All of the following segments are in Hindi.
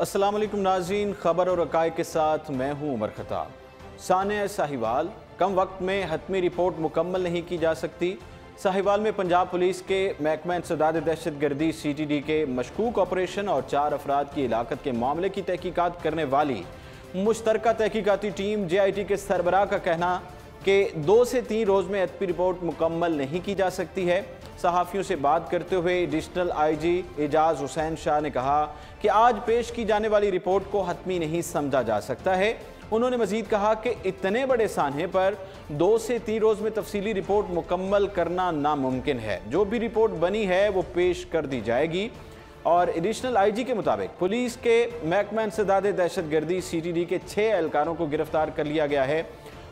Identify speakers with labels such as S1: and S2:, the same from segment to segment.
S1: अस्सलाम वालेकुम नाज़रीन, खबर और हक़ाइक़ के साथ मैं हूँ उमर खताब। सानिया साहिवाल, कम वक्त में हतमी रिपोर्ट मुकम्मल नहीं की जा सकती। साहिवाल में पंजाब पुलिस के महकमा इंसदाद दहशत गर्दी CTD के मशकूक ऑपरेशन और 4 अफराद की हिलाकत के मामले की तहकीकात करने वाली मुश्तरका तहकीकाती टीम JIT के सरबराह का कहना कि 2 से 3 रोज़ में हतमी रिपोर्ट मुकम्मल नहीं की जा सकती है। सहाफ़ियों से बात करते हुए एडिशनल IG एजाज हुसैन शाह ने कहा कि आज पेश की जाने वाली रिपोर्ट को हतमी नहीं समझा जा सकता है। उन्होंने मजीद कहा कि इतने बड़े सान्हे पर 2 से 3 रोज़ में तफसीली रिपोर्ट मुकम्मल करना नामुमकिन है। जो भी रिपोर्ट बनी है वो पेश कर दी जाएगी। और एडिशनल IG के मुताबिक पुलिस के महकमा इंसदाद दहशत गर्दी CTD के 6 एहलकारों को गिरफ्तार कर लिया गया है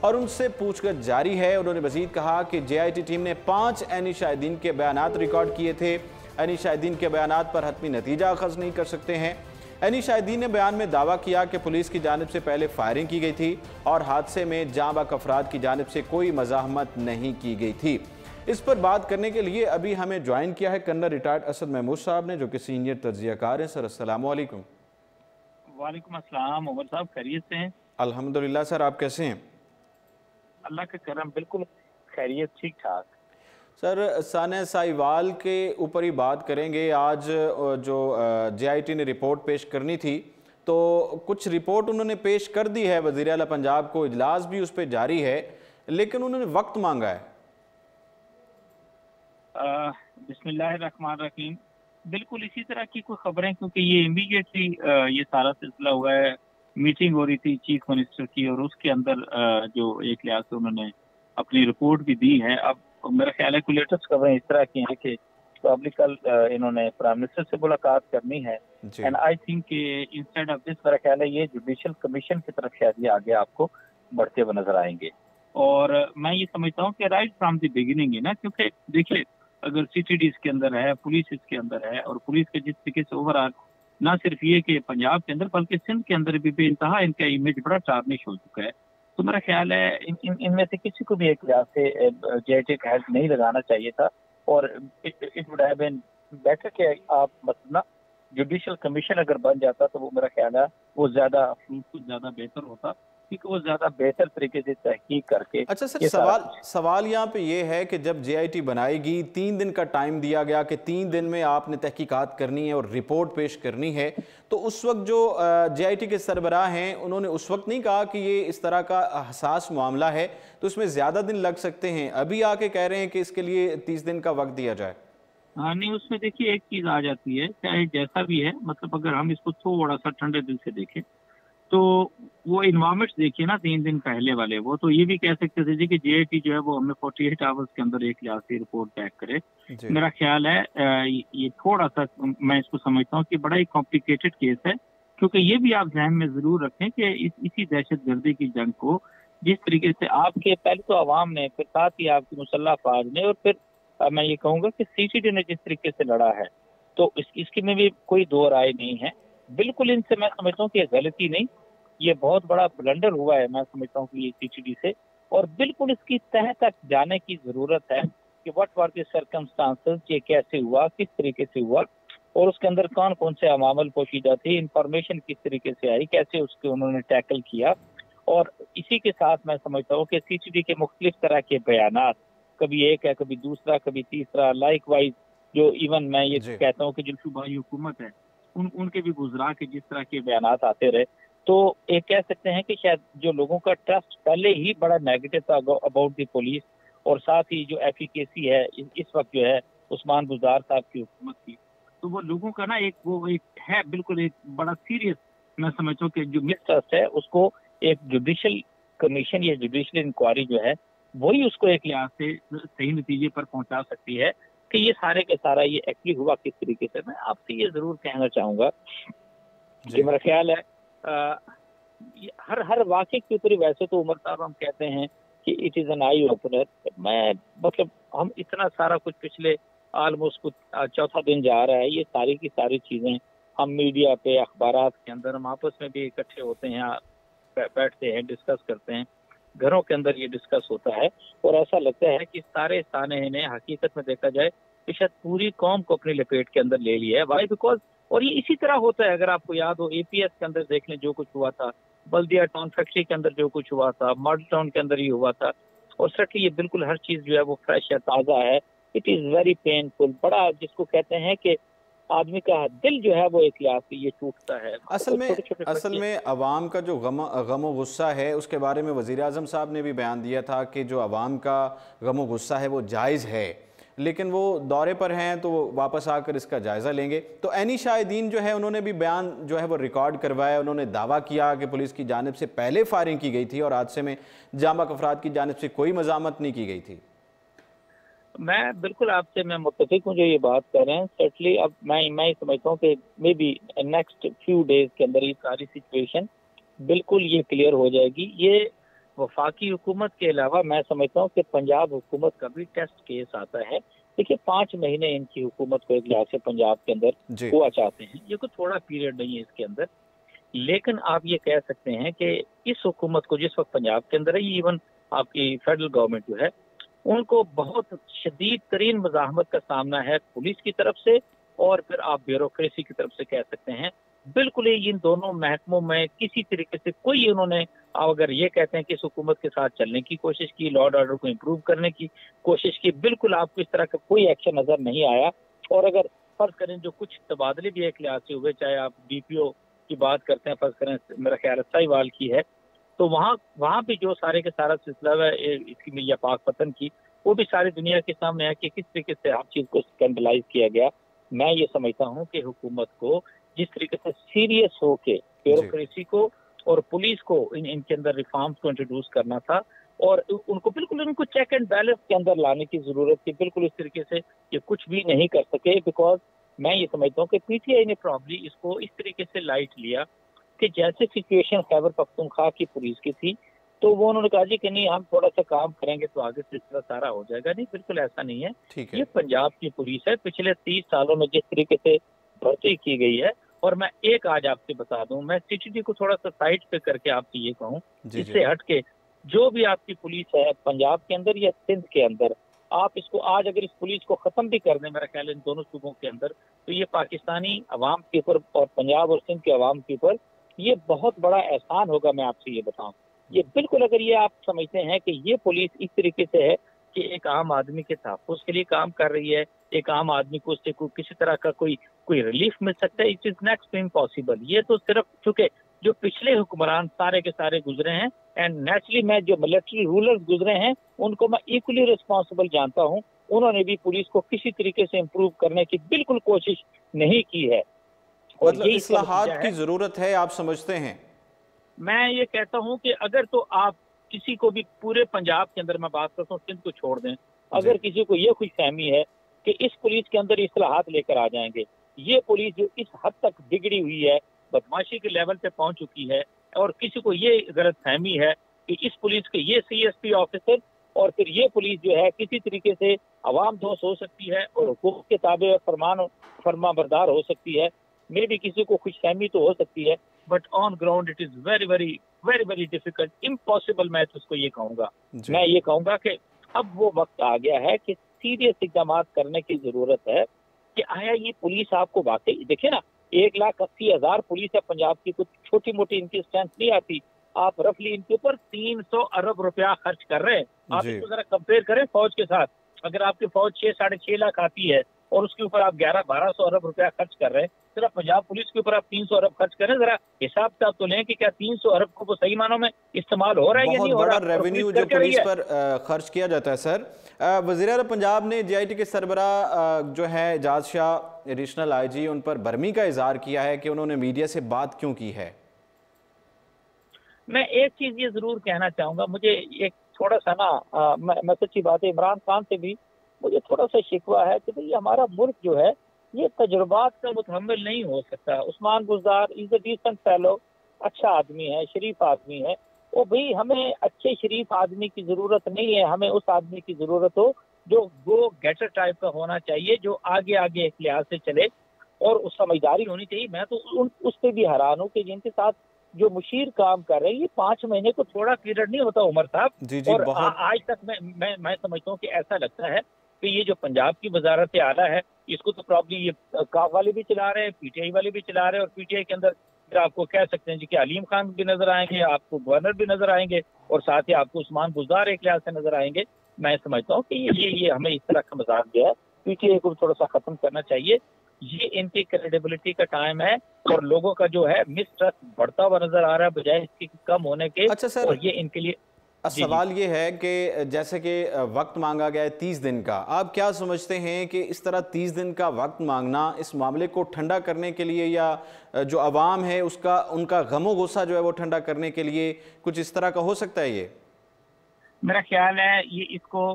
S1: और उनसे पूछताछ जारी है। उन्होंने मजीद कहा कि JIT टीम ने 5 ऐनी शाहिदीन के बयानात रिकॉर्ड किए थे। ऐनी शाहिदीन के बयानात पर हतमी नतीजा अखज़ नहीं कर सकते हैं। ऐनी शाहिदीन ने बयान में दावा किया कि पुलिस की जानिब से पहले फायरिंग की गई थी और हादसे में जाँ बाक अफराद की जानिब से कोई मज़ाहमत नहीं की गई थी। इस पर बात करने के लिए अभी हमें ज्वाइन किया है कर्नल रिटायर्ड असद महमूद साहब ने, जो कि सीनियर तज्ज़ियाकार हैं। सर अस्सलाम वालेकुम।
S2: वालेकुम अस्सलाम। उमर साहब खैरियत से हैं?
S1: अल्हम्दुलिल्लाह। सर आप कैसे हैं?
S2: अल्लाह का करम, बिल्कुल खैरियत, ठीक ठाक।
S1: सर सानिया साहिवाल के ऊपर ही बात करेंगे। आज जो JIT ने रिपोर्ट पेश करनी थी तो कुछ रिपोर्ट उन्होंने पेश कर दी है। वज़ीर आला पंजाब को इजलास भी उस पर जारी है, लेकिन उन्होंने वक्त मांगा है।
S2: बिस्मिल्लाहिर्रहमानिर्रहीम। बिल्कुल इसी तरह की कोई खबरें, क्योंकि ये इमीडिएटली ये सारा सिलसिला हुआ है। मीटिंग हो रही थी चीफ मिनिस्टर की और उसके अंदर जो एक लिहाज से उन्होंने अपनी रिपोर्ट भी दी है। अब मेरा ख्याल है कि लेटेस्ट खबरें इस तरह की हैं कि पब्लिक कल इन्होंने प्राइम मिनिस्टर से मुलाकात करनी है। And I think instead of this मेरा ख्याल है ये जुडिशल कमीशन की तरफ शायद ये आगे आपको बढ़ते हुए नजर आएंगे। और मैं ये समझता हूँ कि राइट फ्रॉम द बिगिनिंग है ना, क्योंकि देखिए अगर CTD इसके अंदर है, पुलिस इसके अंदर है, और पुलिस के जिस तरीके से ओवरऑल ना सिर्फ ये कि पंजाब के अंदर बल्कि सिंध के अंदर भी बेइंतहा इनका इमेज बड़ा टार्निश हो चुका है। तो मेरा ख्याल है इनमें से किसी को भी एक लिहाज से JIT का हेल्प नहीं लगाना चाहिए था। और it would have been better कि आप मतलब ना जुडिशल कमीशन अगर बन जाता तो वो मेरा ख्याल है वो ज्यादा फ्रूटफुल, ज्यादा बेहतर होता, क्योंकि वो ज्यादा बेहतर तरीके से तहकीक करके।
S1: अच्छा सर, सवाल यहाँ पे ये है कि जब JIT बनाएगी 3 दिन का टाइम दिया गया कि 3 दिन में आपने तहकीकात करनी है और रिपोर्ट पेश करनी है, तो उस वक्त जो JIT के सरबराह हैं उन्होंने उस वक्त नहीं कहा कि ये इस तरह का हसास मामला है तो इसमें ज़्यादा दिन लग सकते हैं? अभी आके कह रहे हैं कि इसके लिए 30 दिन का वक्त दिया जाए।
S2: हाँ नहीं, उसमें देखिए एक चीज आ जाती है, चाहे जैसा भी है, मतलब अगर हम इसको थोड़ा सा ठंडे दिल से देखें तो वो इन्वायरमेंट्स देखिए ना 3 दिन पहले वाले, वो तो ये भी कह सकते थे जी कि JIT जो है वो हमें 48 आवर्स के अंदर एक लिहाज से रिपोर्ट बैक करे। मेरा ख्याल है ये थोड़ा सा मैं इसको समझता हूँ कि बड़ा ही कॉम्प्लिकेटेड केस है, क्योंकि ये भी आप ध्यान में जरूर रखें कि इसी दहशत गर्दी की जंग को जिस तरीके से आपके पहले तो आवाम ने, फिर साथ ही आपकी मुसल्लह अफवाज ने, और फिर मैं ये कहूँगा कि CTD ने जिस तरीके से लड़ा है, तो इसकी में भी कोई दो राय नहीं है। बिल्कुल इनसे मैं समझता हूँ कि गलती नहीं, ये बहुत बड़ा ब्लंडर हुआ है मैं समझता हूँ कि ये CTD से। और बिल्कुल इसकी तह तक जाने की जरूरत है कि व्हाट वर द सर्कमस्टांसेस, ये कैसे हुआ, किस तरीके से हुआ, और उसके अंदर कौन कौन से अमामल पोशीदा थे, इंफॉर्मेशन किस तरीके से आई, कैसे उसके उन्होंने टैकल किया। और इसी के साथ मैं समझता हूँ कि CTD के मुख्तलिफ तरह के बयानात, कभी एक है, कभी दूसरा, कभी तीसरा, लाइक वाइज जो इवन मैं ये कहता हूँ कि जो सूबाई हुकूमत है उनके भी गुजरा के जिस तरह के बयानात आते रहे, तो एक कह सकते हैं कि शायद जो लोगों का ट्रस्ट पहले ही बड़ा नेगेटिव था अबाउट द पुलिस, और साथ ही जो एफिकेसी है इस वक्त जो है उस्मान बुज़दार साहब की हुकूमत की, तो वो लोगों का ना एक है बिल्कुल एक बड़ा सीरियस, मैं समझता हूँ कि जो मिसट्रस्ट है उसको एक जुडिशल कमीशन या जुडिशल इंक्वायरी जो है वही उसको एक लिहाज से सही नतीजे पर पहुंचा सकती है कि ये सारे के सारा ये एक्चुअली हुआ किस तरीके से। मैं आपसे ये जरूर कहना चाहूंगा कि मेरा ख्याल है हर वाक़े के ऊपर, वैसे तो उमर साहब हम कहते हैं कि it is an eye opener. मैं मतलब हम इतना सारा कुछ पिछले ऑलमोस्ट कुछ चौथा दिन जा रहा है, ये सारी की सारी चीज़ें हम मीडिया पे, अखबारात के अंदर, हम आपस में भी इकट्ठे होते हैं, बैठते हैं, डिस्कस करते हैं, घरों के अंदर ये डिस्कस होता है, और ऐसा लगता है कि सारे साने ने हकीकत में देखा जाए कि शायद पूरी कौम को अपनी लपेट के अंदर ले लिया है। वाई? बिकॉज और ये इसी तरह होता है। अगर आपको याद हो एपीएस के अंदर देख लें जो कुछ हुआ था, बल्दिया टाउन फैक्ट्री के अंदर जो कुछ हुआ था, मॉडल टाउन के अंदर ही हुआ था। और सटली ये बिल्कुल हर चीज जो है वो फ्रेश है, ताजा है। इट इज वेरी पेनफुल, बड़ा जिसको कहते हैं कि आदमी का दिल जो है वो एक लिहाज से ये टूटता है। छोटे छोटे
S1: असल में अवाम का जो गम व गुस्सा है उसके बारे में वज़ीर आज़म साहब ने भी बयान दिया था कि जो अवाम का गम व गुस्सा है वो जायज़ है, लेकिन वो दौरे पर हैं तो वो वापस आकर इसका जायज़ा लेंगे। तो एनी शाहिदीन जो है उन्होंने भी बयान जो है वो रिकॉर्ड करवाया। उन्होंने दावा किया कि पुलिस की जानिब से पहले फायरिंग की गई थी और हादसे में जांबाक अफराद की जानिब से कोई मज़ामत नहीं की गई थी।
S2: मैं बिल्कुल आपसे मैं मुत्तफिक हूँ जो ये बात कर रहे हैं। सर्टली अब मैं समझता हूँ कि may be next few days के अंदर ये सारी सिचुएशन बिल्कुल ये क्लियर हो जाएगी। ये वफाकी हुकूमत के अलावा मैं समझता हूँ कि पंजाब हुकूमत का भी टेस्ट केस आता है। देखिए 5 महीने इनकी हुकूमत को एक लिहाज से पंजाब के अंदर हुआ चाहते हैं, ये कोई थोड़ा पीरियड नहीं है इसके अंदर। लेकिन आप ये कह सकते हैं कि इस हुकूमत को जिस वक्त पंजाब के अंदर है, इवन आपकी फेडरल गवर्नमेंट जो है उनको बहुत शदीद तरीन मज़ाहमत का सामना है पुलिस की तरफ से, और फिर आप ब्यूरोक्रेसी की तरफ से कह सकते हैं। बिल्कुल ही इन दोनों महकमों में किसी तरीके से कोई उन्होंने, अगर ये कहते हैं कि इस हुकूमत के साथ चलने की कोशिश की, लॉ एंड ऑर्डर को इम्प्रूव करने की कोशिश की, बिल्कुल आपको इस तरह का कोई एक्शन नजर नहीं आया। और अगर फर्ज करें जो कुछ तबादले भी एक लिहाज से हुए, चाहे आप डीपीओ की बात करते हैं, फर्ज करें मेरा ख्याल साहिवाल की है, तो वहाँ भी जो सारे के सारा सिलसिला है इसकी या पाक पतन की, वो भी सारी दुनिया के सामने है कि किस तरीके से हर चीज को स्कैंडलाइज किया गया। मैं ये समझता हूँ कि हुकूमत को जिस तरीके से सीरियस होके ब्यूरोक्रेसी को और पुलिस को इनके अंदर रिफॉर्म्स को इंट्रोड्यूस करना था, और उनको बिल्कुल इनको चेक एंड बैलेंस के अंदर लाने की जरूरत थी। बिल्कुल इस तरीके से ये कुछ भी नहीं कर सके, बिकॉज मैं ये समझता हूँ कि पीटीआई ने प्रॉब्ली इसको इस तरीके से लाइट लिया कि जैसे सिचुएशन खैबर पख्तूनख्वा की पुलिस की थी, तो वो उन्होंने कहा जी कि नहीं हम थोड़ा सा काम करेंगे तो आगे सिलसिला सारा हो जाएगा। नहीं, बिल्कुल ऐसा नहीं है। ये पंजाब की पुलिस है, पिछले 30 सालों में जिस तरीके से भर्ती की गई है। और मैं एक आज आपसे बता दूं, मैं सीटीडी को थोड़ा सा साइड पे करके आपसे ये कहूँ, इससे हट के जो भी आपकी पुलिस है पंजाब के अंदर या सिंध के अंदर, आप इसको आज अगर इस पुलिस को खत्म भी कर दें मेरा ख्याल इन दोनों सूबों के अंदर, तो ये पाकिस्तानी अवाम के ऊपर और पंजाब और सिंध के अवाम के ऊपर ये बहुत बड़ा एहसान होगा। मैं आपसे ये बताऊं, ये बिल्कुल अगर ये आप समझते हैं कि ये पुलिस इस तरीके से है कि एक आम आदमी के तहफ़्फ़ुज़ के लिए काम कर रही है, एक आम आदमी को उससे किसी तरह का कोई रिलीफ मिल सकता है, it is next to impossible. ये तो सिर्फ चूंकि जो पिछले हुक्मरान सारे के सारे गुजरे हैं, एंड नेचुरली मैं जो मिलिट्री रूलर्स गुजरे हैं उनको मैं इक्वली रिस्पॉन्सिबल जानता हूँ। उन्होंने भी पुलिस को किसी तरीके से इम्प्रूव करने की बिल्कुल कोशिश नहीं की है।
S1: मतलब इस्लाहात की जरूरत है आप समझते हैं?
S2: मैं ये कहता हूं कि अगर तो आप किसी को भी पूरे पंजाब के अंदर, मैं बात करता हूँ सिंध को छोड़ दें, अगर किसी को ये खुशफहमी है कि इस पुलिस के अंदर इस्लाहात लेकर आ जाएंगे, ये पुलिस जो इस हद तक बिगड़ी हुई है, बदमाशी के लेवल पे पहुंच चुकी है, और किसी को ये गलतफहमी है कि इस पुलिस के ये सीएसपी ऑफिसर और फिर ये पुलिस जो है किसी तरीके से अवाम दोस्त हो सकती है और हुकूमत के ताबे और फरमा बरदार हो सकती है, मे भी किसी को खुशफहमी तो हो सकती है, but on ground it is very very very very difficult, impossible. मैं तो उसको ये कहूंगा, मैं ये कहूंगा कि अब वो वक्त आ गया है कि सीरियस इकदाम करने की जरूरत है कि आया ये पुलिस आपको वाकई, देखिए ना 1,80,000 पुलिस है पंजाब की, कुछ छोटी मोटी इनकी स्ट्रेंथ नहीं आती। आप रफली इनके ऊपर 300 अरब रुपया खर्च कर रहे हैं। आप इसको जरा कंपेयर करें फौज के साथ। अगर आपकी फौज 6-6.5 लाख आती है और उसके ऊपर आप 1100-1200 अरब रुपया खर्च कर रहे हैं, जरा पंजाब पुलिस के ऊपर आप 300 अरब खर्च करें, जरा हिसाब से आप तो लें कि क्या 300 अरब को वो सही मानों में इस्तेमाल हो रहा है या नहीं हो रहा।
S1: बहुत बड़ा रेवेन्यू जो पुलिस पर खर्च किया जाता है। सर, वज़ीर-ए-आज़म पंजाब ने JIT के सरबरा जो है एजाज शाह एडिशनल IG, उन पर बरमी का इजहार किया है कि उन्होंने मीडिया से बात क्यों की है।
S2: मैं एक चीज ये जरूर कहना चाहूंगा, मुझे एक थोड़ा सा ना मैं सच्ची बात है, इमरान खान से भी मुझे थोड़ा सा शिकवा है कि भाई हमारा मुल्क जो है ये तजुर्बात का मुतहम्मिल नहीं हो सकता। Usman Buzdar is a decent fellow, अच्छा आदमी है, शरीफ आदमी है, और भाई हमें अच्छे शरीफ आदमी की जरूरत नहीं है, हमें उस आदमी की जरूरत हो जो गो गेटर टाइप का होना चाहिए, जो आगे आगे एक लिहाज से चले और उस समझदारी होनी चाहिए। मैं तो उस पर भी हैरान हूँ कि जिनके साथ जो मुशीर काम कर रहे हैं, ये 5 महीने को थोड़ा पीरियड नहीं होता उमर साहब। और आज तक मैं समझता हूँ कि ऐसा लगता है कि ये जो पंजाब की वजारत आला है इसको तो प्रॉब्ली ये काफ वाले भी चला रहे हैं, पीटीआई वाले भी चला रहे हैं, और पीटीआई के अंदर फिर आपको कह सकते हैं जी कि अलीम खान भी नजर आएंगे, आपको गवर्नर भी नजर आएंगे, और साथ ही आपको उस्मान बुज़दार एक लिहाज से नजर आएंगे। मैं समझता हूँ कि ये हमें इस तरह का मजाक दिया है, पीटीआई को थोड़ा सा खत्म करना चाहिए। ये इनकी क्रेडिबिलिटी का टाइम है, और लोगों का जो है मिसट्रस्ट बढ़ता हुआ नजर आ रहा है बजाय इसके कम होने के।
S1: अच्छा सर,
S2: और ये इनके लिए जी जी
S1: सवाल ये है कि जैसे कि वक्त मांगा गया है 30 दिन का, आप क्या समझते हैं कि इस तरह 30 दिन का वक्त मांगना इस मामले को ठंडा करने के लिए, या जो अवाम है उसका उनका गमो गुस्सा जो है वो ठंडा करने के लिए कुछ इस तरह का हो सकता है? ये
S2: मेरा ख्याल है ये इसको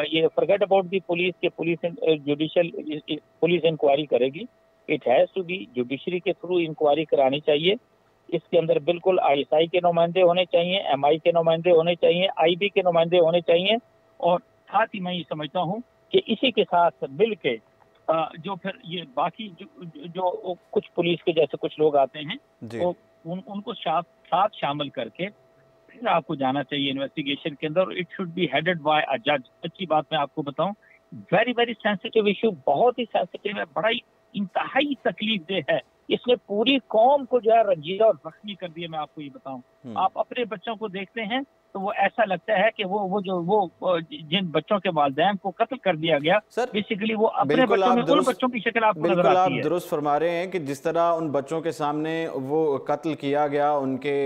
S2: ये फॉरगेट अबाउट दी पुलिस के पुलिस जुडिशियल पुलिस इंक्वायरी करेगी। It has to be judiciary के थ्रू इंक्वायरी करानी चाहिए। इसके अंदर बिल्कुल आईएसआई के नुमाइंदे होने चाहिए, एमआई के नुमाइंदे होने चाहिए, आईबी के नुमाइंदे होने चाहिए, और साथ ही मैं ये समझता हूँ कि इसी के साथ मिल के जो फिर ये बाकी जो कुछ पुलिस के जैसे कुछ लोग आते हैं तो उनको साथ शामिल करके फिर आपको जाना चाहिए इन्वेस्टिगेशन के अंदर। It should be headed by a जज। अच्छी बात मैं आपको बताऊं, वेरी वेरी सेंसिटिव इशू, बहुत ही सेंसिटिव है, बड़ा ही इंतहाई तकलीफ दे है। इसने पूरी कौम को जो है रंजीदा और जख्मी कर दिया। मैं आपको ये बताऊं, आप अपने बच्चों को देखते हैं तो वो ऐसा लगता है कि वो जिन बच्चों के वालिदैन को कत्ल कर दिया गया,
S1: सर
S2: बेसिकली वो अपने बच्चों में उन बच्चों की शक्ल आपको नजर आती है।
S1: बिल्कुल आप दुरुस्त फरमा रहे हैं कि जिस तरह उन बच्चों के सामने वो कत्ल किया गया उनके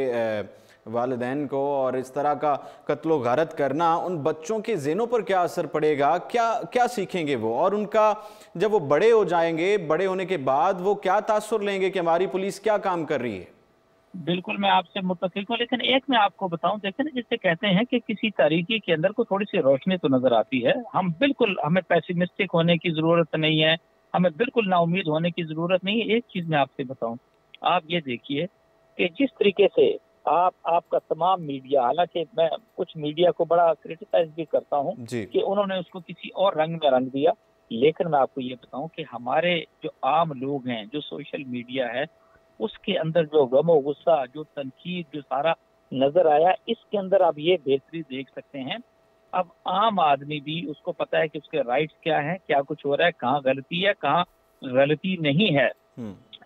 S1: वालिदैन को, और इस तरह का कत्लो गारत करना उन बच्चों के ज़हनों पर क्या असर पड़ेगा, क्या क्या सीखेंगे वो, और उनका जब वो बड़े हो जाएंगे, बड़े होने के बाद वो क्या तासुर लेंगे कि हमारी पुलिस क्या काम कर रही है?
S2: बिल्कुल मैं आपसे मुत्तफिक हूँ, लेकिन एक मैं आपको बताऊं, देखें ना, जिससे कहते हैं कि किसी तारीकी के अंदर को थोड़ी सी रोशनी तो नजर आती है। हमें पेसिमिस्टिक होने की जरूरत नहीं है, हमें बिल्कुल नाउमीद होने की जरूरत नहीं है। एक चीज मैं आपसे बताऊं, आप ये देखिए कि जिस तरीके से आपका तमाम मीडिया, हालांकि मैं कुछ मीडिया को बड़ा क्रिटिसाइज भी करता हूँ कि उन्होंने उसको किसी और रंग में रंग दिया, लेकिन मैं आपको ये बताऊं कि हमारे जो आम लोग हैं, जो सोशल मीडिया है, उसके अंदर जो गमो गुस्सा, जो तनकीद, जो सारा नजर आया, इसके अंदर आप ये बेहतरी देख सकते हैं। अब आम आदमी भी उसको पता है कि उसके राइट्स क्या है, क्या कुछ हो रहा है, कहाँ गलती है, कहाँ गलती नहीं है।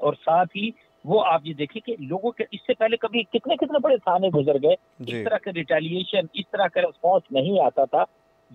S2: और साथ ही वो आप ये देखिए कि लोगों के इससे पहले कभी कितने कितने बड़े थाने गुजर गए, इस तरह का रिटेलिएशन, इस तरह का रिस्पॉन्स नहीं आता था।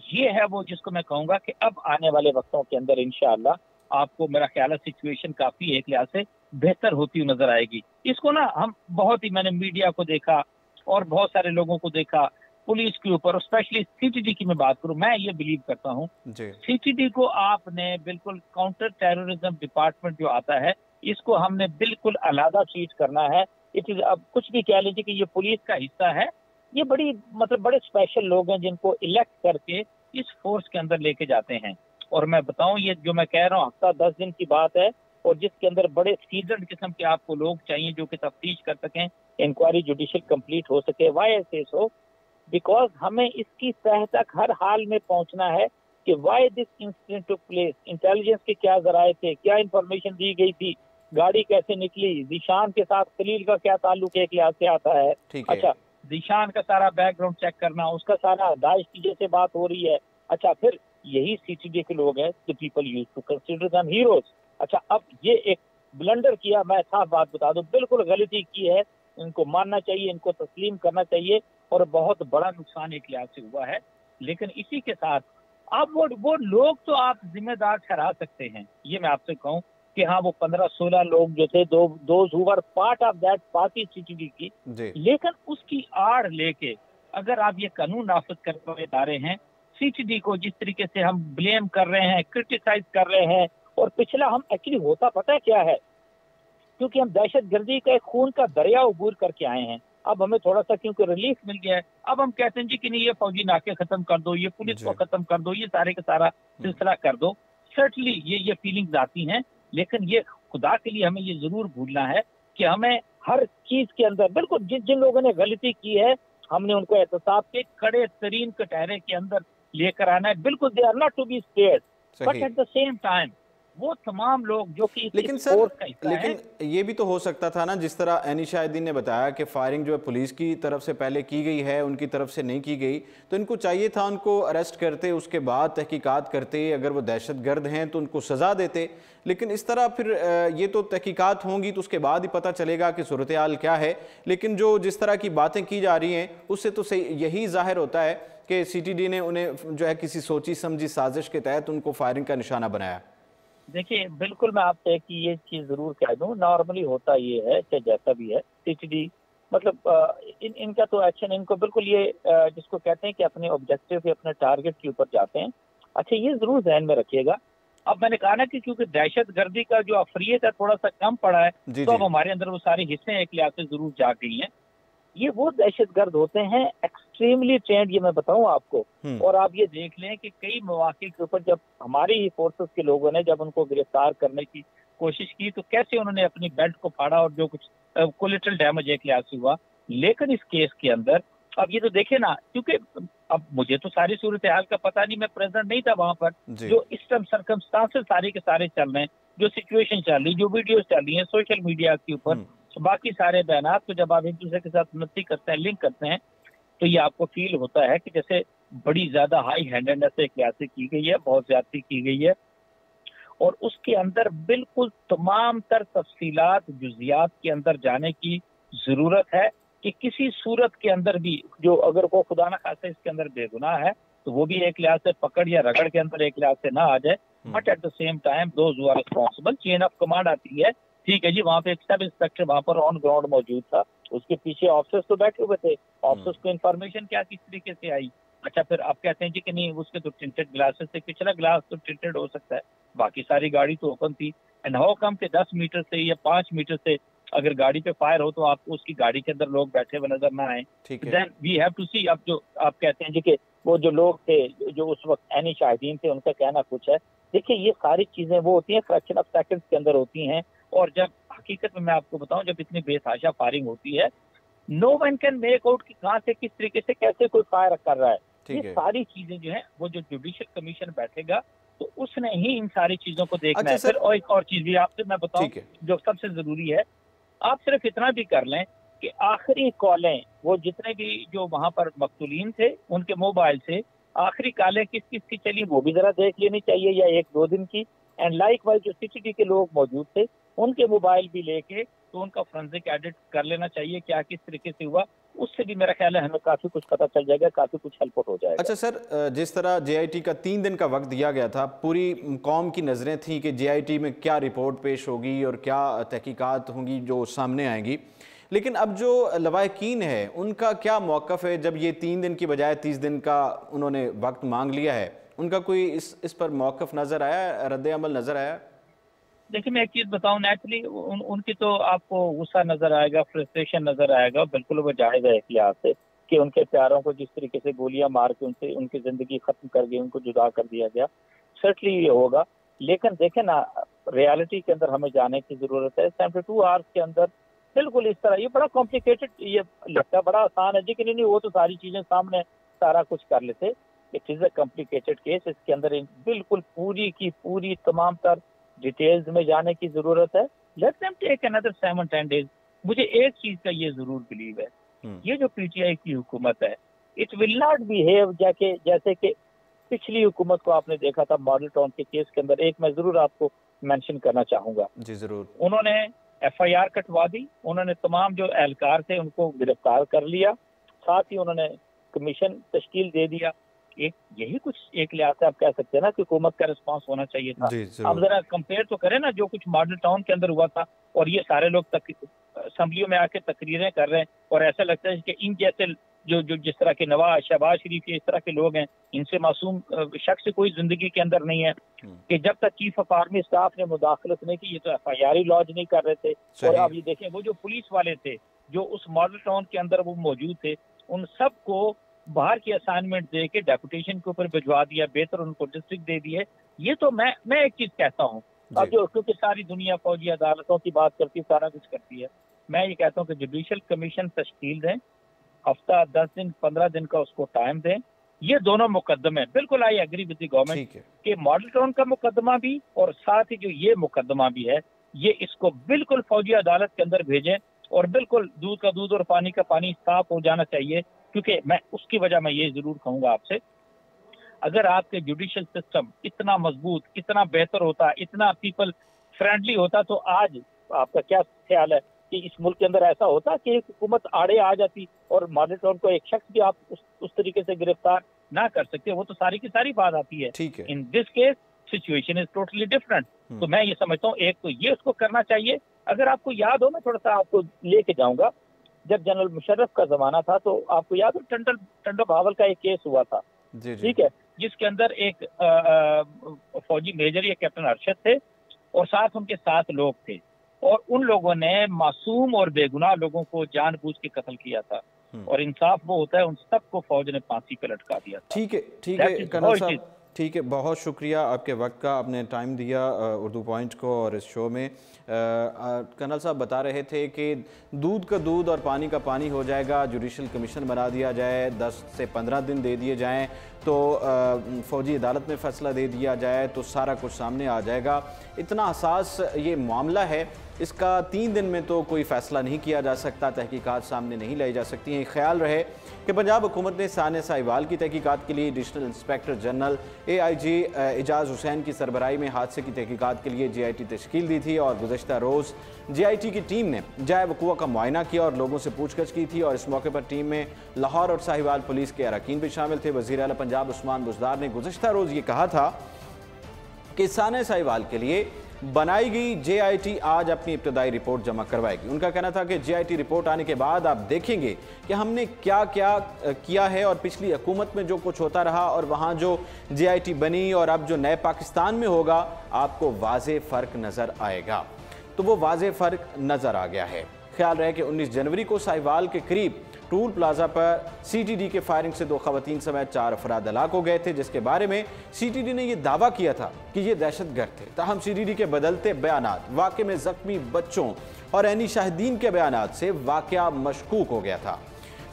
S2: ये है वो जिसको मैं कहूंगा कि अब आने वाले वक्तों के अंदर इंशाअल्लाह आपको मेरा ख्याल है सिचुएशन काफी एक लिहाज से बेहतर होती हुई नजर आएगी। इसको ना हम बहुत ही, मैंने मीडिया को देखा और बहुत सारे लोगों को देखा पुलिस के ऊपर, स्पेशली सीटीडी की मैं बात करूं, मैं ये बिलीव करता हूं सीटीडी को आपने बिल्कुल काउंटर टेररिज्म डिपार्टमेंट जो आता है, इसको हमने बिल्कुल अलग ट्रीट करना है। इट इज, अब कुछ भी कह लीजिए कि ये पुलिस का हिस्सा है, ये बड़ी मतलब बड़े स्पेशल लोग हैं जिनको इलेक्ट करके इस फोर्स के अंदर लेके जाते हैं। और मैं बताऊं, ये जो मैं कह रहा हूँ हफ्ता 10 दिन की बात है, और जिसके अंदर बड़े सीजन किस्म के आपको लोग चाहिए जो कि तफ्तीश कर सकें, इंक्वायरी जुडिशियल कंप्लीट हो सके। वाई ऐसे सो, बिकॉज हमें इसकी तह तक हर हाल में पहुंचना है कि why this incident took place, intelligence के क्या जराए थे, क्या इंफॉर्मेशन दी गई थी, गाड़ी कैसे निकली, दिशान के साथ खलील का क्या ताल्लुक एक लिहाज से आता है। अच्छा, दिशान का सारा बैकग्राउंड चेक करना, उसका सारा दाइश की जैसे बात हो रही है। अच्छा, फिर यही सीटीडी के लोग हैं, the people used to consider them heroes. अच्छा, अब ये एक ब्लंडर किया, मैं साफ बात बता दूं, बिल्कुल गलती की है, इनको मानना चाहिए, इनको तस्लीम करना चाहिए, और बहुत बड़ा नुकसान एक लिहाज से हुआ है। लेकिन इसी के साथ आप वो लोग तो आप जिम्मेदार ठहरा सकते हैं, ये मैं आपसे कहूं कि हाँ, वो 15-16 लोग जो थे, those who were part of that party CTD की, लेकिन उसकी आड़ लेके अगर आप ये कानून नाफिज करने जा रहे हैं, सीटीडी को जिस तरीके से हम ब्लेम कर रहे हैं, क्रिटिसाइज कर रहे हैं, और पिछला हम एक्चुअली होता पता है क्या है, क्योंकि हम दहशत गर्दी का एक खून का दरिया उबूर करके आए हैं। अब हमें थोड़ा सा क्योंकि रिलीफ मिल गया है, अब हम कहते हैं जी कि नहीं, ये फौजी नाके खत्म कर दो, ये पुलिस को खत्म कर दो, ये सारे का सारा सिलसिला कर दो। सर्टनली ये फीलिंग्स आती हैं, लेकिन ये खुदा के लिए हमें ये जरूर भूलना है कि हमें हर चीज के अंदर बिल्कुल जिन लोगों ने गलती की है, हमने उनको एहतसाब के कड़े तरीन कटहरे के अंदर लेकर आना है। बिल्कुल they are not to be spared, but at the same time वो तमाम लोग जो कि
S1: लेकिन
S2: इस
S1: सर,
S2: फोर्स का हिस्सा है।
S1: लेकिन ये भी तो हो सकता था ना, जिस तरह एनी शाहिदीन ने बताया कि फायरिंग जो है पुलिस की तरफ से पहले की गई है, उनकी तरफ से नहीं की गई, तो इनको चाहिए था उनको अरेस्ट करते, उसके बाद तहकीकात करते, अगर वो दहशतगर्द हैं तो उनको सज़ा देते। लेकिन इस तरह फिर ये तो तहकीकात होंगी तो उसके बाद ही पता चलेगा कि सूरत हाल क्या है। लेकिन जो जिस तरह की बातें की जा रही हैं उससे तो सही यही जाहिर होता है कि CTD ने उन्हें जो है किसी सोची समझी साजिश के तहत उनको फायरिंग का निशाना बनाया।
S2: देखिए बिल्कुल मैं आपसे कि ये चीज जरूर कह दूं, नॉर्मली होता ये है कि जैसा भी है सीटीडी मतलब इनका तो एक्शन, इनको बिल्कुल ये जिसको कहते हैं कि अपने ऑब्जेक्टिव या अपने टारगेट के ऊपर जाते हैं। अच्छा ये जरूर ध्यान में रखिएगा। अब मैंने कहा ना कि क्योंकि दहशत गर्दी का जो अफरियत है थोड़ा सा कम पड़ा है,
S1: जी
S2: तो
S1: जी।
S2: अब हमारे अंदर वो सारे हिस्से एक लिहाज से जरूर जाग गई हैं। ये वो दहशतगर्द होते हैं एक्सट्रीमली ट्रेंड, ये मैं बताऊं आपको। और आप ये देख लें कि कई मौके के ऊपर जब हमारी ही फोर्सेस के लोगों ने जब उनको गिरफ्तार करने की कोशिश की तो कैसे उन्होंने अपनी बेल्ट को फाड़ा और जो कुछ कोलेटरल डैमेज एक लिहाज से हुआ। लेकिन इस केस के अंदर अब ये तो देखे ना, क्योंकि अब मुझे तो सारी सूरत हाल का पता नहीं, मैं प्रेजेंट नहीं था वहां पर।
S1: जी।
S2: जो इस टाइम सर्कमस्टांसेस सारे के सारे चल रहे हैं, जो सिचुएशन चल रही, जो वीडियोस चल रही है सोशल मीडिया के ऊपर, तो बाकी सारे बयान तो जब आप एक दूसरे के साथ नती करते हैं, लिंक करते हैं, तो ये आपको फील होता है कि जैसे बड़ी ज्यादा हाई हैंडेडनेस एक लिहाज से की गई है, बहुत ज्यादती की गई है। और उसके अंदर बिल्कुल तमाम तर तफसीलात जुजियात के अंदर जाने की जरूरत है कि किसी सूरत के अंदर भी जो अगर वो खुदा ना खास्ता इसके अंदर बेगुनाह है तो वो भी एक लिहाज से पकड़ या रगड़ के अंदर एक लिहाज से ना आ जाए। But at the same time those who are responsible, chain of command आती है। ठीक है जी, वहां पे एक सब इंस्पेक्टर वहां पर ऑन ग्राउंड मौजूद था, उसके पीछे ऑफिसर्स तो बैठे हुए थे, ऑफिसर्स को इन्फॉर्मेशन क्या किस तरीके से आई। अच्छा फिर आप कहते हैं जी कि नहीं उसके तो टिंटेड ग्लासेस से, पिछला ग्लास तो टिंटेड हो सकता है, बाकी सारी गाड़ी तो ओपन थी। एंड हाउ कम के 10 मीटर से या 5 मीटर से अगर गाड़ी पे फायर हो तो आपको उसकी गाड़ी के अंदर लोग बैठे हुए नजर ना आए। देन वी हैव टू सी। अब जो आप कहते हैं जी कि वो जो लोग थे जो उस वक्त एनी शाहिदीन थे, उनका कहना कुछ है। देखिए ये सारी चीजें वो होती हैं फ्रैक्शन ऑफ सेकंड्स के अंदर होती हैं। और जब हकीकत में मैं आपको बताऊं, जब इतनी बेतहाशा फायरिंग होती है, no one can make out कि कहां से किस तरीके से कैसे कोई फायर कर रहा है। ये सारी चीजें जो है वो जो जुडिशियल कमीशन बैठेगा तो उसने ही इन सारी चीजों को देखना है। फिर और एक और चीज भी आपसे मैं बताऊं जो सबसे जरूरी है, आप सिर्फ इतना भी कर लें कि आखिरी कॉलें वो जितने भी जो वहां पर मकतूलीन थे उनके मोबाइल से आखिरी कॉलें किस किस की चली वो भी जरा देख लेनी चाहिए, या 1-2 दिन की। एंड लाइक वाइज जो सीसीटीवी के लोग मौजूद थे उनके मोबाइल भी लेके तो उनका फोरेंसिक एडिट कर लेना चाहिए क्या किस तरीके से हुआ। उससे भी मेरा ख्याल है हमें काफी कुछ पता चल जाएगा, काफी कुछ हेल्प हो जाएगा।
S1: अच्छा सर, जिस तरह JIT का 3 दिन का वक्त दिया गया था, पूरी कौम की नज़रें थी कि JIT में क्या रिपोर्ट पेश होगी और क्या तहकीकात होंगी जो सामने आएंगी। लेकिन अब जो लवाहिकीन है उनका क्या मौक़िफ़ है जब ये 3 दिन की बजाय 30 दिन का उन्होंने वक्त मांग लिया है? उनका कोई इस पर मौक़िफ़ नज़र आया, रद्द अमल नज़र आया?
S2: देखिए मैं एक चीज बताऊं, नेचुरली उनकी तो आपको गुस्सा नजर आएगा, फ्रस्ट्रेशन नजर आएगा, बिल्कुल वो जायज है एक लिहाज से कि उनके प्यारों को जिस तरीके से गोलियां मार के उनसे उनकी जिंदगी खत्म कर गई, उनको जुदा कर दिया गया, सर्टली ये होगा। लेकिन देखें ना, रियलिटी के अंदर हमें जाने की जरूरत है। 72 आवर्स के अंदर बिल्कुल इस तरह, ये बड़ा कॉम्प्लिकेटेड, ये लगता बड़ा आसान है लेकिन नहीं, वो तो सारी चीजें सामने सारा कुछ कर लेते। It is a complicated case, इसके अंदर बिल्कुल पूरी की पूरी तमाम तर डिटेल्स में जाने की जरूरत है। Let them take another 7-10 days. मुझे एक चीज का ये जरूर बिलीव है, ये जो PTI की हुकूमत है, इट विल नॉट बिहेव जैसे कि पिछली हुकूमत को आपने देखा था मॉडल टाउन के केस के अंदर। एक मैं जरूर आपको मेंशन करना चाहूंगा।
S1: जी जरूर।
S2: उन्होंने FIR कटवा दी, उन्होंने तमाम जो एहलकार थे उनको गिरफ्तार कर लिया, साथ ही उन्होंने कमीशन तश्कील दे दिया। एक यही कुछ एक लिहाज से आप कह सकते हैं ना कि हुकूमत का रिस्पांस होना चाहिए था। अब जरा कंपेयर तो करें ना जो कुछ मॉडल टाउन के अंदर हुआ था, और ये सारे लोग असम्बलियों में आके तकरीरें कर रहे हैं, और ऐसा लगता है कि इन जैसे जो जो जिस तरह के नवाज शहबाज शरीफ के इस तरह के लोग हैं, इनसे मासूम शख्स कोई जिंदगी के अंदर नहीं है कि जब तक चीफ ऑफ आर्मी स्टाफ ने मुदाखलत नहीं की ये तो FIR ही लॉन्च नहीं कर रहे थे। और अब ये देखें वो जो पुलिस वाले थे जो उस मॉडल टाउन के अंदर वो मौजूद थे, उन सबको बाहर की असाइनमेंट दे के डेपुटेशन के ऊपर भिजवा दिया, बेहतर उनको डिस्ट्रिक्ट दे दी है। ये तो मैं एक चीज कहता हूँ, अब जो क्योंकि सारी दुनिया फौजी अदालतों की बात करती है, सारा कुछ करती है, मैं ये कहता हूँ कि जुडिशियल कमीशन तश्कील दें, हफ्ता 10 दिन 15 दिन का उसको टाइम दें, ये दोनों मुकदमे, बिल्कुल I agree with the government कि मॉडल टाउन का मुकदमा भी और साथ ही जो ये मुकदमा भी है, ये इसको बिल्कुल फौजी अदालत के अंदर भेजें और बिल्कुल दूध का दूध और पानी का पानी साफ हो जाना चाहिए। क्योंकि मैं उसकी वजह मैं ये जरूर कहूंगा आपसे, अगर आपके जुडिशियल सिस्टम इतना मजबूत, इतना बेहतर होता, इतना पीपल फ्रेंडली होता, तो आज आपका क्या ख्याल है कि इस मुल्क के अंदर ऐसा होता कि एक हुकूमत आड़े आ जाती और मॉडल टाउन को एक शख्स भी आप उस तरीके से गिरफ्तार ना कर सकते? वो तो सारी की सारी बात आती है। In this case situation is totally different. तो मैं ये समझता हूँ, एक तो ये उसको करना चाहिए। अगर आपको याद हो, मैं थोड़ा सा आपको लेके जाऊंगा, जब जनरल मुशर्रफ का जमाना था तो आपको याद हो टंडो भावल का एक केस हुआ था, ठीक है, जिसके अंदर एक फौजी मेजर या कैप्टन अरशद थे और साथ उनके 7 लोग थे और उन लोगों ने मासूम और बेगुनाह लोगों को जानबूझ के कत्ल किया था और इंसाफ वो होता है उन सबको फौज ने फांसी पे लटका दिया था।
S1: ठीक है कर्नल साहब, ठीक है, बहुत शुक्रिया आपके वक्त का, आपने टाइम दिया उर्दू पॉइंट को और इस शो में। कर्नल साहब बता रहे थे कि दूध का दूध और पानी का पानी हो जाएगा, जुडिशल कमीशन बना दिया जाए, 10 से 15 दिन दे दिए जाएं तो फ़ौजी अदालत में फ़ैसला दे दिया जाए तो सारा कुछ सामने आ जाएगा। इतना हसास ये मामला है, इसका 3 दिन में तो कोई फ़ैसला नहीं किया जा सकता, तहकीकात सामने नहीं लाई जा सकती हैं। ख्याल रहे कि पंजाब हुकूमत ने सानिया साहिवाल की तहकीकात के लिए एडिशनल इंस्पेक्टर जनरल AIG एजाज़ हुसैन की सरबराही में हादसे की तहकीकात के लिए GIT तश्कील दी थी और गुज़श्ता रोज़ GIT की टीम ने जाए वक़ूआ का मुआयना किया और लोगों से पूछगछ की थी और इस मौके पर टीम में लाहौर और साहिवाल पुलिस के अरकान भी शामिल थे। वज़ीर आला पंजाब उस्मान बुज़दार ने गुज़श्ता रोज़ ये कहा था कि सानिया साहिवाल के लिए बनाई गई JIT आज अपनी इब्तदाई रिपोर्ट जमा करवाएगी। उनका कहना था कि JIT रिपोर्ट आने के बाद आप देखेंगे कि हमने क्या क्या किया है और पिछली हुकूमत में जो कुछ होता रहा और वहाँ जो JIT बनी और अब जो नए पाकिस्तान में होगा, आपको वाज़े फ़र्क नज़र आएगा। तो वो वाज़े फ़र्क नज़र आ गया है। ख्याल रहे कि 19 जनवरी को साहिवाल के करीब टूल प्लाजा पर CTD के फायरिंग से 2 खवातीन समेत 4 अफराद हलाक हो गए थे, जिसके बारे में CTD ने यह दावा किया था कि ये दहशतगर्द थे। ताहम CTD के बदलते बयानात, वाक़े में जख्मी बच्चों और ऐनी शाहिदीन के बयानात से वाक़या मशकूक हो गया था।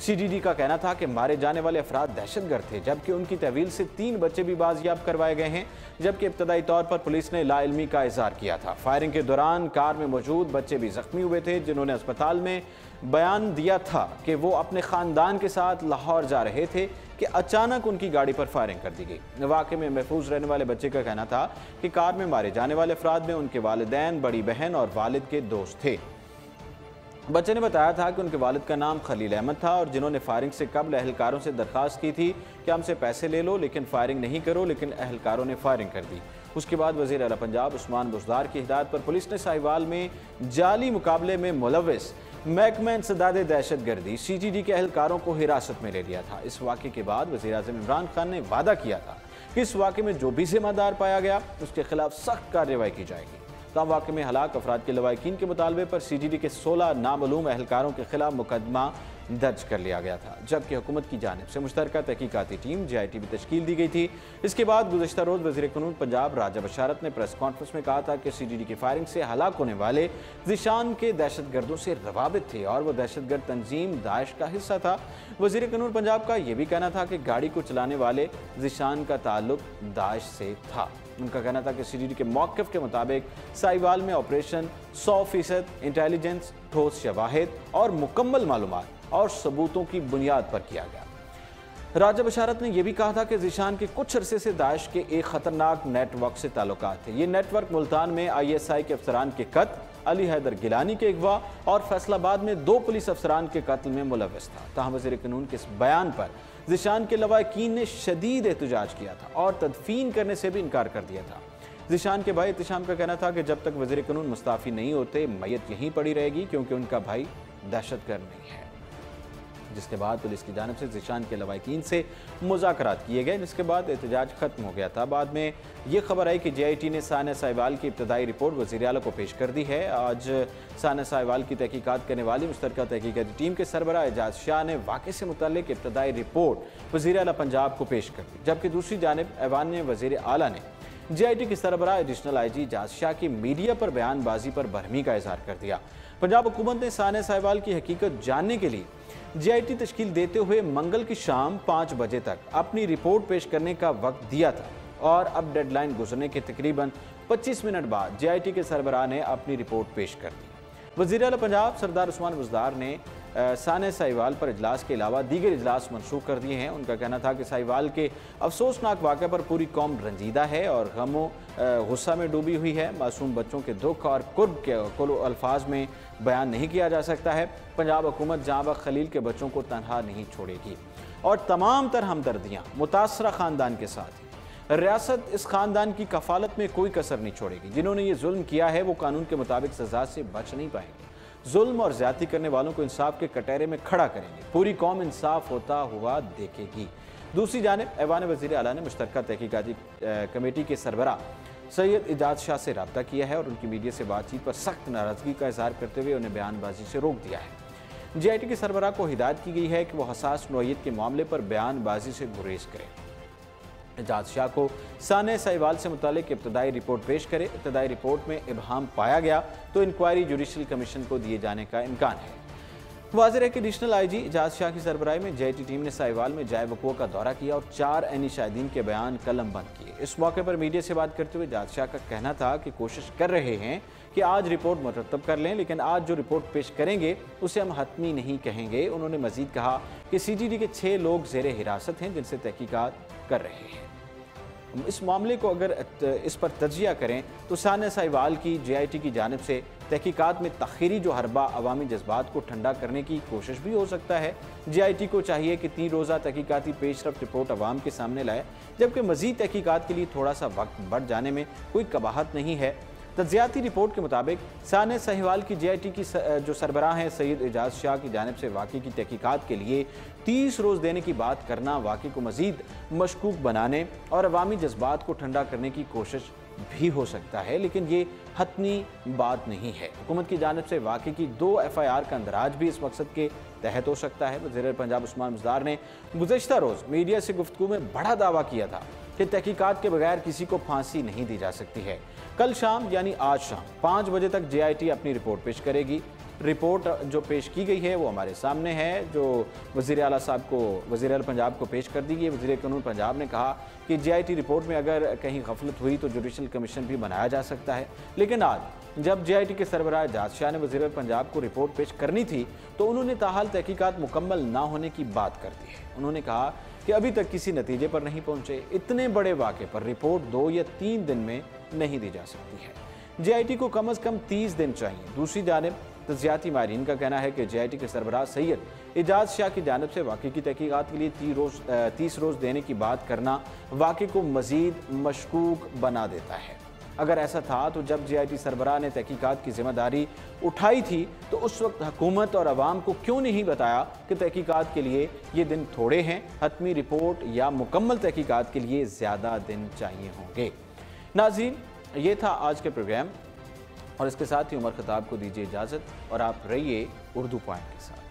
S1: CTD का कहना था कि मारे जाने वाले अफराद दहशतगर्द थे, जबकि उनकी तहवील से 3 बच्चे भी बाजियाब करवाए गए हैं, जबकि इब्तदाई तौर पर पुलिस ने लाइल्मी का इजहार किया था। फायरिंग के दौरान कार में मौजूद बच्चे भी जख्मी हुए थे, जिन्होंने अस्पताल में बयान दिया था कि वो अपने ख़ानदान के साथ लाहौर जा रहे थे कि अचानक उनकी गाड़ी पर फायरिंग कर दी गई। वाक़े में महफूज रहने वाले बच्चे का कहना था कि कार में मारे जाने वाले अफराद में उनके वालिदैन, बड़ी बहन और वालिद के दोस्त थे। बच्चे ने बताया था कि उनके वालिद का नाम खलील अहमद था और जिन्होंने फायरिंग से कबल अहलकारों से दरख्वास्त की थी कि हमसे पैसे ले लो लेकिन फायरिंग नहीं करो, लेकिन अहलकारों ने फायरिंग कर दी। उसके बाद वज़ीर आला पंजाब उस्मान बुज़दार की हिदायत पर पुलिस ने साहिवाल में जाली मुकाबले में मुलव्विस महकमा इंसदाद दहशतगर्दी CTD के अहलकारों को हिरासत में ले लिया था। इस वाक़े के बाद वज़ीर आज़म इमरान खान ने वादा किया था कि इस वाक़े में जो भी ज़िम्मेदार पाया गया उसके खिलाफ सख्त कार्रवाई की जाएगी। तब वाक़े में हलाक अफराद के लवाकिन के मुतालबे पर CTD के 16 नामालूम अहलकारों के खिलाफ मुकदमा दर्ज कर लिया गया था, जबकि हुकूमत की जानिब से मुश्तरका तहकीकाती टीम JIT भी तश्कील दी गई थी। इसके बाद गुज़श्ता रोज़ वज़ीर क़ानून पंजाब राजा बशारत ने प्रेस कॉन्फ्रेंस में कहा था कि CTD की फायरिंग से हलाक होने वाले ज़ीशान के दहशतगर्दों से रवाबित थे और वो दहशतगर्द तंजीम दाइश का हिस्सा था। वज़ीर क़ानून पंजाब का यह भी कहना था कि गाड़ी को चलाने वाले ज़ीशान का ताल्लुक दाइश से था। उनका कहना था कि CTD के मौक़िफ़ के मुताबिक साहिवाल में ऑपरेशन 100% इंटेलिजेंस, ठोस शवाहिद और मुकम्मल मालूमात और सबूतों की बुनियाद पर किया गया। राजा बशारत ने यह भी कहा था कि ज़ीशान के कुछ अरसे से दाइश के एक ख़तरनाक नेटवर्क से ताल्लुकात थे। ये नेटवर्क मुल्तान में ISI के अफसरान के कत्ल, अली हैदर गिलानी के अगवा और फैसलाबाद में 2 पुलिस अफसरान के कत्ल में मुलव्विस था। ताहम वज़ीर क़ानून के इस बयान पर ज़ीशान के लवाकिन ने शदीद एहतजाज किया था और तदफीन करने से भी इनकार कर दिया था। ज़ीशान के भाई एहतिशाम का कहना था कि जब तक वज़ीर क़ानून मुस्ताफ़ी नहीं होते मैयत यहीं पड़ी रहेगी, क्योंकि उनका भाई दहशतगर्द नहीं है। जिसके बाद पुलिस की जानिब से ज़ीशान के लवाकिन से मुज़ाकरात किए गए, जिसके बाद एहतजाज ख़त्म हो गया था। बाद में ये खबर आई कि JIT ने सानिया साहिवाल की इब्तदाई रिपोर्ट वज़ीर आला को पेश कर दी है। आज सानिया साहिवाल की तहकीकात करने वाली मुश्तरका तहकीकाती टीम के सरबराह एजाज शाह ने वाक़े से मुतल्लिक़ इब्तदाई रिपोर्ट वज़ीर आला पंजाब को पेश कर दी, जबकि दूसरी जानिब ऐवान वज़ीर आला ने JIT के सरबराह एडिशनल IG इजाज शाह की मीडिया पर बयानबाजी पर बरहमी का इजहार कर दिया। पंजाब हुकूमत ने सानिया साहिवाल की हकीकत जानने के लिए JIT तश्कील देते हुए मंगल की शाम 5 बजे तक अपनी रिपोर्ट पेश करने का वक्त दिया था और अब डेडलाइन गुजरने के तकरीबन 25 मिनट बाद JIT के सरबराह ने अपनी रिपोर्ट पेश कर दी। वज़ीर आला पंजाब सरदार उस्मान बुज़दार ने सानिया साहिवाल पर इजलास के अलावा दीगर इजलास मनसूख कर दिए हैं। उनका कहना था कि साहिवाल के अफसोसनाक वाक़े पर पूरी कौम रंजीदा है और गमो गुस्सा में डूबी हुई है। मासूम बच्चों के दुख और कुर्ब के कुल अल्फाज में बयान नहीं किया जा सकता है। पंजाब हुकूमत जहां खलील के बच्चों को तनहा नहीं छोड़ेगी और तमाम तर हमदर्दियाँ मुतासरा ख़ानदान के साथ ही रियासत इस खानदान की कफालत में कोई कसर नहीं छोड़ेगी। जिन्होंने ये जुल्म किया है वो कानून के मुताबिक सजा से बच नहीं पाएंगे। जुल्म और ज्यादती करने वालों को इंसाफ के कटहरे में खड़ा करेंगे। पूरी कौम इंसाफ होता हुआ देखेगी। दूसरी जानिब ऐवान वज़ीर आला ने मुश्तरका तहकीकाती कमेटी के सरबराह सैयद इजाज शाह से रब्ता किया है और उनकी मीडिया से बातचीत पर सख्त नाराजगी का इजहार करते हुए उन्हें बयानबाजी से रोक दिया है। JIT के सरबराह को हिदायत की गई है कि वह हसास नौइयत के मामले पर बयानबाजी से गुरेज करें। इजाज शाह को सानिया साहिवाल से मुतालिक इब्तदाई रिपोर्ट पेश करे। इब्तदाई रिपोर्ट में इबहम पाया गया तो इंक्वायरी जुडिशल कमीशन को दिए जाने का इम्कान है। वाज़ेह है कि एडिशनल IG इजाज शाह की सरबराही में JIT टीम ने साहिवाल में जाए वक़ूअ का दौरा किया और 4 ऐनी शाहिदीन के बयान कलम बंद किए। इस मौके पर मीडिया से बात करते हुए इजाज शाह का कहना था कि कोशिश कर रहे हैं कि आज रिपोर्ट मुरतब कर लें, लेकिन आज जो रिपोर्ट पेश करेंगे उसे हम हतमी नहीं कहेंगे। उन्होंने मजीद कहा कि CTD के 6 लोग ज़ेरे हिरासत हैं जिनसे तहकीकात कर रहे हैं। इस मामले को अगर इस पर तजिया करें तो सानिया साहिवाल की JIT की जानिब से तहकीकात में तख़ीरी जो हरबा अवामी जज्बात को ठंडा करने की कोशिश भी हो सकता है। JIT को चाहिए कि 3 रोज़ा तहकीकाती पेशरफ्त रिपोर्ट अवाम के सामने लाए, जबकि मज़ीद तहकीकात के लिए थोड़ा सा वक्त बढ़ जाने में कोई कबाहत नहीं है। तज्जियाती रिपोर्ट के मुताबिक सानिया साहिवाल की JIT की जो सरबराह हैं सैयद इजाज शाह की जानिब से वाक़े की तहकीकात के लिए 30 रोज़ देने की बात करना वाक़े को मज़ीद मशकूक बनाने और अवामी जज्बात को ठंडा करने की कोशिश भी हो सकता है, लेकिन ये हतमी बात नहीं है। हुकूमत की जानिब से वाक़े की 2 FIR का अंदराज भी इस मकसद के तहत हो सकता है। वज़ीर पंजाब उस्मान बुज़दार ने गुज़श्ता रोज़ मीडिया से गुफ्तगू में बड़ा दावा किया था कि तहकीकात के बगैर किसी को फांसी नहीं दी जा सकती है। कल शाम यानी आज शाम 5 बजे तक JIT अपनी रिपोर्ट पेश करेगी। रिपोर्ट जो पेश की गई है वो हमारे सामने है, जो वज़ीर आला साहब को वज़ीर आला पंजाब को पेश कर दी गई है। वज़ीर कानून पंजाब ने कहा कि JIT रिपोर्ट में अगर कहीं गफलत हुई तो जुडिशल कमीशन भी बनाया जा सकता है, लेकिन आज जब JIT के सरबराह इजाज शाह ने वज़ीर आला पंजाब को रिपोर्ट पेश करनी थी तो उन्होंने ताहाल तहकीकात मुकम्मल ना होने की बात कर दी है। उन्होंने कहा कि अभी तक किसी नतीजे पर नहीं पहुंचे। इतने बड़े वाक़े पर रिपोर्ट 2 या 3 दिन में नहीं दी जा सकती है। JIT को कम अज़ कम 30 दिन चाहिए। दूसरी जानिब तज्जियाती माहिरीन का कहना है कि JIT के सरबराह सैयद इजाज शाह की जानिब से वाक़े की तहकीकात के लिए 30 रोज़ देने की बात करना वाक़े को मज़ीद मशकूक बना देता है। अगर ऐसा था तो जब JIT सरबराह ने तहकीकात की जिम्मेदारी उठाई थी तो उस वक्त हुकूमत और अवाम को क्यों नहीं बताया कि तहकीकात के लिए ये दिन थोड़े हैं, हतमी रिपोर्ट या मुकम्मल तहकीकात के लिए ज़्यादा दिन चाहिए होंगे। नाज़रीन, ये था आज के प्रोग्राम और इसके साथ ही उमर खताब को दीजिए इजाज़त और आप रहिए उर्दू पॉइंट के साथ।